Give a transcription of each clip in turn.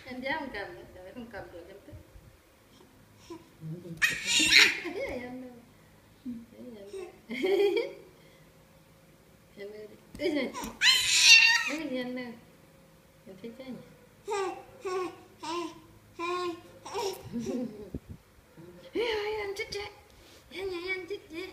Em dám không cầm, không cầm được em tức. Em thích thế nhỉ? Em thích thế. Em thích thế.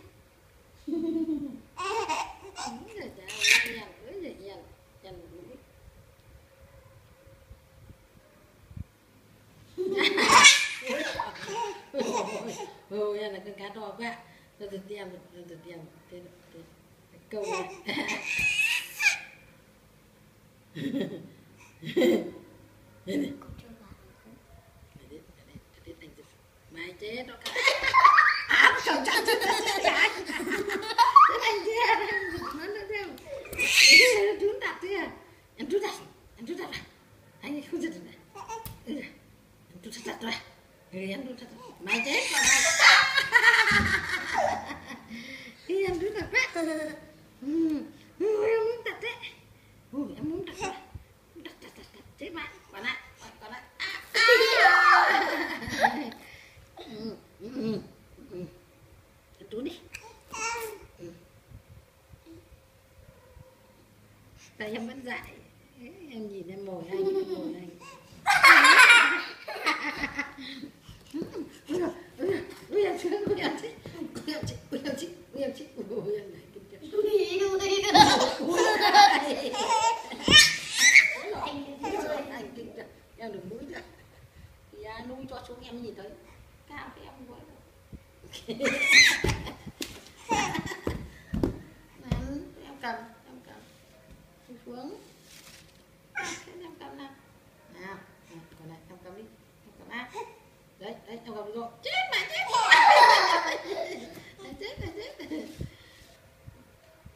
Ôi, là con cá to quá. Tôi tự tiêm, câu này. Mày chết đó cả. Không chắc chết anh kia. Nó theo. Trốn đặt kia. Em trốn đặt. Anh không giật được này. Em trốn đặt rồi. Em trốn đặt. Mày chết rồi. Em trốn đặt quá. Em muốn đặt đấy. Em muốn đặt rồi. Đặt. Chết bạn. Còn lại. Trốn đi. Tại em vẫn dại. Em nhìn em mồi anh. Ui em thương, ui em thích. Ui em này kinh chưa. Anh kinh chưa. Em đừng mũi nữa. Thì nuôi cho xuống em nhìn thấy. Cao thì em không có. Em cầm xuống. Em cầm nào. Nào, còn lại em cầm đi. Em cầm á. Đấy, em cầm rồi. Chết mày chết. Chết.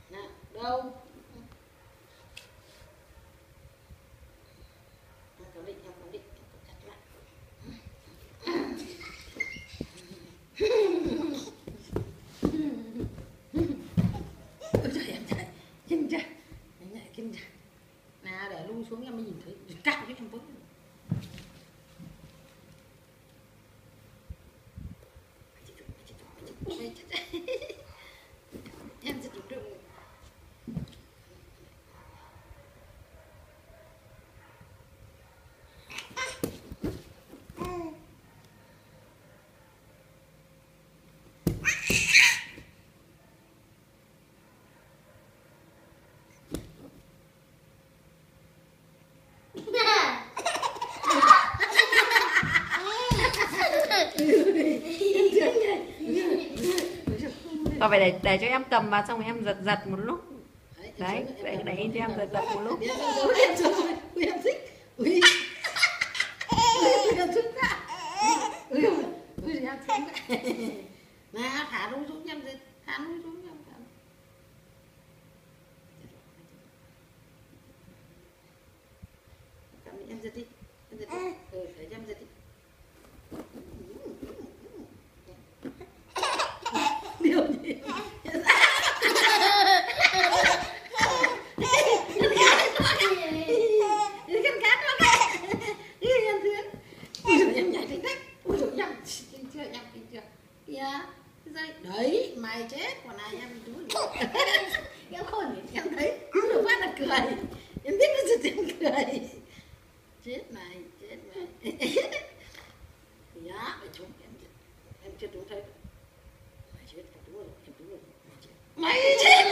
Nào, đâu? Em cầm đi. Em cầm chặt lại. Ôi trời em chạy. Kinh chưa? Em nhảy kinh chưa? Nào để lui xuống em mới nhìn thấy. Cạo cái em vỡ. Em sẽ được được. Còn phải để cho em cầm vào xong rồi em giật một lúc. Đấy, để cho em giật một lúc. Em thích. Ui em thích quá. Ui em thích quá. Nào thả nuôi xuống em giật. Thả nuôi xuống em cầm. Cầm em giật đi. Để cho em giật đi. Điều gì? Đấy, mày chết, còn này em chú em khôn em thấy cũng được phát là cười. Em biết nó sẽ em cười. Chết mày. Dạ, mày trốn em chưa trốn thấy. Mày chết, em trốn rồi. Mày chết.